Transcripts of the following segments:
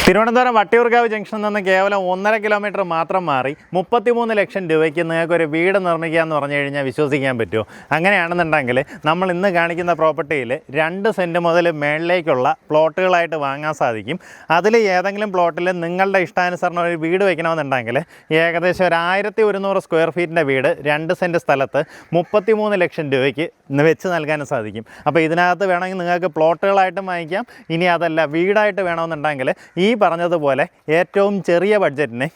തിരുവനന്തപുരം വട്ടിയൂർക്കാവ് ജംഗ്ഷനിൽ നിന്ന് കേവലം 1.5 കിലോമീറ്റർ മാത്രം മാറി 33 ലക്ഷം രൂപയ്ക്ക് നിങ്ങൾക്കൊരു വീട് നിർമ്മിക്കുക എന്ന് പറഞ്ഞു കഴിഞ്ഞാൽ വിശ്വസിക്കാൻ പറ്റുമോ? അങ്ങനെയാണെന്നുണ്ടെങ്കിൽ നമ്മൾ ഇന്ന് കാണിക്കുന്ന പ്രോപ്പർട്ടിയിൽ 2 സെൻറ്റ് മുതൽ മേളിലേക്കുള്ള പ്ലോട്ടുകളായിട്ട് വാങ്ങാൻ സാധിക്കും. അതിൽ ഏതെങ്കിലും പ്ലോട്ടിൽ നിങ്ങളുടെ ഇഷ്ടാനുസരണം ഒരു വീട് വയ്ക്കണമെന്നുണ്ടെങ്കിൽ ഏകദേശം ഒരു 1100 സ്ക്വയർ ഫീറ്റിൻ്റെ വീട് 2 സെൻറ്റ് സ്ഥലത്ത് 33 ലക്ഷം രൂപയ്ക്ക് വെച്ച് നൽകാനും സാധിക്കും. അപ്പോൾ ഇതിനകത്ത് വേണമെങ്കിൽ നിങ്ങൾക്ക് പ്ലോട്ടുകളായിട്ടും വാങ്ങിക്കാം. ഇനി അതല്ല വീടായിട്ട് വേണമെന്നുണ്ടെങ്കിൽ ഈ പറഞ്ഞതുപോലെ ഏറ്റവും ചെറിയ ബഡ്ജറ്റിന്,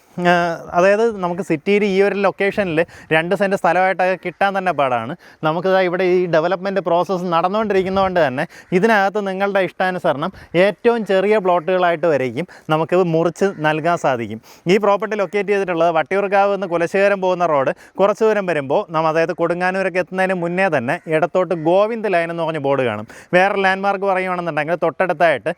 അതായത് നമുക്ക് സിറ്റിയിൽ ഈ ഒരു ലൊക്കേഷനിൽ 2 സെൻറ്റ് സ്ഥലമായിട്ടൊക്കെ കിട്ടാൻ തന്നെ പാടാണ്. നമുക്കിതാ ഇവിടെ ഈ ഡെവലപ്മെൻറ്റ് പ്രോസസ്സ് നടന്നുകൊണ്ടിരിക്കുന്നതുകൊണ്ട് തന്നെ ഇതിനകത്ത് നിങ്ങളുടെ ഇഷ്ടാനുസരണം ഏറ്റവും ചെറിയ പ്ലോട്ടുകളായിട്ട് വരേക്കും നമുക്ക് മുറിച്ച് നൽകാൻ സാധിക്കും. ഈ പ്രോപ്പർട്ടി ലൊക്കേറ്റ് ചെയ്തിട്ടുള്ളത് വട്ടിയൂർക്കാവ് നിന്ന് കുലശേഖരം പോകുന്ന റോഡ് കുറച്ച് ദൂരം വരുമ്പോൾ അതായത് കൊടുങ്ങാനൂരൊക്കെ എത്തുന്നതിന് മുന്നേ തന്നെ ഇടത്തോട്ട് ഗോവിന്ദ് ലൈൻ എന്ന് പറഞ്ഞ ബോർഡ് കാണും. വേറെ ലാൻഡ്മാർക്ക് പറയുകയാണെന്നുണ്ടെങ്കിൽ തൊട്ടടുത്തായിട്ട്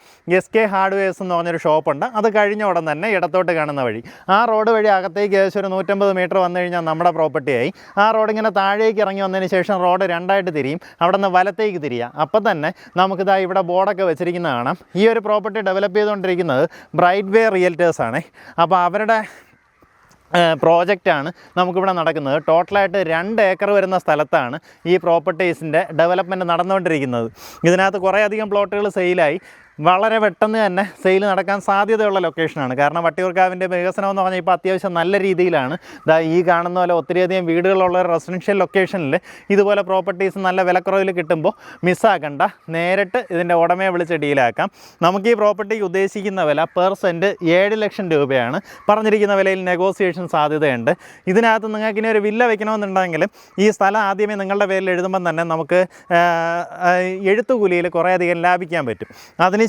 SK ഹാർഡ്വെയർസ് എന്ന് പറഞ്ഞൊരു ഷോപ്പുണ്ട്. അത് കഴിഞ്ഞ ഉടൻ തന്നെ ഇടത്തോട്ട് കാണുന്ന വഴി, ആ റോഡ് വഴി അകത്തേക്ക് ഏകദേശം ഒരു 150 മീറ്റർ വന്നു കഴിഞ്ഞാൽ നമ്മുടെ പ്രോപ്പർട്ടിയായി. ആ റോഡ് ഇങ്ങനെ താഴേക്ക് ഇറങ്ങി വന്നതിന് ശേഷം റോഡ് 2ആയിട്ട് തിരിയും. അവിടെ നിന്ന് വലത്തേക്ക് തിരിയുക. അപ്പം തന്നെ നമുക്കിതാ ഇവിടെ ബോർഡൊക്കെ വെച്ചിരിക്കുന്നത് കാണാം. ഈ ഒരു പ്രോപ്പർട്ടി ഡെവലപ്പ് ചെയ്തുകൊണ്ടിരിക്കുന്നത് ബ്രൈറ്റ് വേ റിയൽറ്റേഴ്സാണ്. അപ്പോൾ അവരുടെ പ്രോജക്റ്റാണ് നമുക്കിവിടെ നടക്കുന്നത്. ടോട്ടലായിട്ട് 2 ഏക്കർ വരുന്ന സ്ഥലത്താണ് ഈ പ്രോപ്പർട്ടീസിൻ്റെ ഡെവലപ്മെൻറ്റ് നടന്നുകൊണ്ടിരിക്കുന്നത്. ഇതിനകത്ത് കുറേയധികം പ്ലോട്ടുകൾ സെയിലായി. വളരെ പെട്ടെന്ന് തന്നെ സെയിൽ നടക്കാൻ സാധ്യതയുള്ള ലൊക്കേഷനാണ്. കാരണം വട്ടിയൂർക്കാവിൻ്റെ വികസനം എന്ന് പറഞ്ഞാൽ ഇപ്പോൾ അത്യാവശ്യം നല്ല രീതിയിലാണ്. ഈ കാണുന്ന പോലെ ഒത്തിരിയധികം വീടുകളുള്ള റെസിഡൻഷ്യൽ ലൊക്കേഷനിൽ ഇതുപോലെ പ്രോപ്പർട്ടീസ് നല്ല വിലക്കുറവിൽ കിട്ടുമ്പോൾ മിസ്സാക്കണ്ട, നേരിട്ട് ഇതിൻ്റെ ഉടമയെ വിളിച്ച് ഡീലാക്കാം. നമുക്ക് ഈ പ്രോപ്പർട്ടിക്ക് ഉദ്ദേശിക്കുന്ന വില പെർ സെൻറ്റ് 7 ലക്ഷം രൂപയാണ്. പറഞ്ഞിരിക്കുന്ന വിലയിൽ നെഗോസിയേഷൻ സാധ്യതയുണ്ട്. ഇതിനകത്ത് നിങ്ങൾക്ക് ഇനി ഒരു വില്ല വയ്ക്കണമെന്നുണ്ടെങ്കിൽ ഈ സ്ഥലം ആദ്യമേ നിങ്ങളുടെ പേരിൽ എഴുതുമ്പം തന്നെ നമുക്ക് എഴുത്തുകൂലിയിൽ കുറേയധികം ലാഭിക്കാൻ പറ്റും.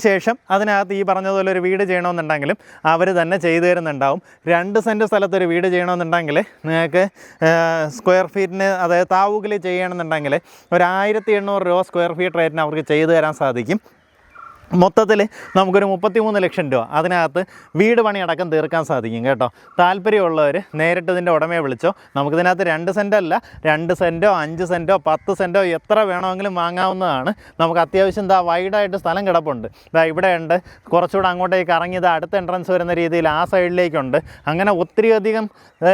ശേഷം അതിനകത്ത് ഈ പറഞ്ഞതുപോലെ ഒരു വീട് ചെയ്യണമെന്നുണ്ടെങ്കിലും അവർ തന്നെ ചെയ്തു തരുന്നുണ്ടാവും. 2 സെൻറ്റ് സ്ഥലത്തൊരു വീട് ചെയ്യണമെന്നുണ്ടെങ്കിൽ നിങ്ങൾക്ക് സ്ക്വയർ ഫീറ്റിന്, അതായത് താവൂക്കിൽ ചെയ്യണമെന്നുണ്ടെങ്കിൽ ഒരു 1800 രൂപ സ്ക്വയർ ഫീറ്റ് റേറ്റിന് അവർക്ക് ചെയ്തു തരാൻ സാധിക്കും. മൊത്തത്തിൽ നമുക്കൊരു 33 ലക്ഷം രൂപ അതിനകത്ത് വീട് പണി അടക്കം തീർക്കാൻ സാധിക്കും കേട്ടോ. താല്പര്യമുള്ളവർ നേരിട്ട് ഇതിൻ്റെ ഉടമയെ വിളിച്ചോ. നമുക്കിതിനകത്ത് 2 സെൻറ്റല്ല, 2 സെൻറ്റോ 5 സെൻറ്റോ 10 സെൻറ്റോ എത്ര വേണമെങ്കിലും വാങ്ങാവുന്നതാണ്. നമുക്ക് അത്യാവശ്യം വൈഡായിട്ട് സ്ഥലം കിടപ്പുണ്ട്. ഇവിടെ ഉണ്ട്, കുറച്ചുകൂടെ അങ്ങോട്ടേക്ക് ഇറങ്ങിയത് അടുത്ത എൻട്രൻസ് വരുന്ന രീതിയിൽ ആ സൈഡിലേക്കുണ്ട്. അങ്ങനെ ഒത്തിരിയധികം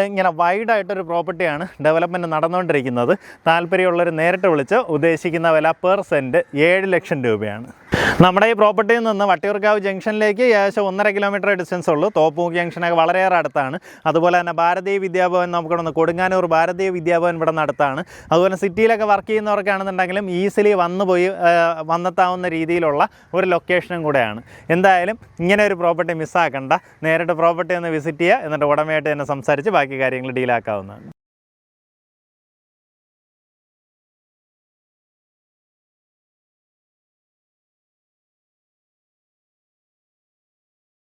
ഇങ്ങനെ വൈഡായിട്ടൊരു പ്രോപ്പർട്ടിയാണ് ഡെവലപ്മെൻറ്റ് നടന്നുകൊണ്ടിരിക്കുന്നത്. താല്പര്യമുള്ളവർ നേരിട്ട് വിളിച്ചോ. ഉദ്ദേശിക്കുന്ന വില പെർ സെൻറ്റ് 7 ലക്ഷം രൂപയാണ്. നമ്മുടെ ഈ പ്രോപ്പർട്ടിയിൽ നിന്ന് വട്ടിയൂർക്കാവ് ജംഗ്ഷനിലേക്ക് ഏകദേശം 1.5 കിലോമീറ്റർ ഡിസ്റ്റൻസ് ഉള്ളൂ. തോപ്പൂക്ക് ജംഗ്ഷനൊക്കെ വളരെയേറെ അടുത്താണ്. അതുപോലെ തന്നെ ഭാരതീയ വിദ്യാഭവൻ നമുക്കിവിടെ നിന്ന് കൊടുങ്ങാനൂർ ഭാരതീയ വിദ്യാഭവൻ ഇവിടെ നിന്ന് അടുത്താണ്. അതുപോലെ സിറ്റിയിലൊക്കെ വർക്ക് ചെയ്യുന്നവർക്കാണെന്നുണ്ടെങ്കിലും ഈസിലി വന്നെത്താവുന്ന രീതിയിലുള്ള ഒരു ലൊക്കേഷനും കൂടെയാണ്. എന്തായാലും ഇങ്ങനെ ഒരു പ്രോപ്പർട്ടി മിസ്സാക്കണ്ട. നേരിട്ട് പ്രോപ്പർട്ടി ഒന്ന് വിസിറ്റ് ചെയ്യുക, എന്നിട്ട് ഉടമയായിട്ട് തന്നെ സംസാരിച്ച് ബാക്കി കാര്യങ്ങൾ ഡീലാക്കാവുന്നതാണ്.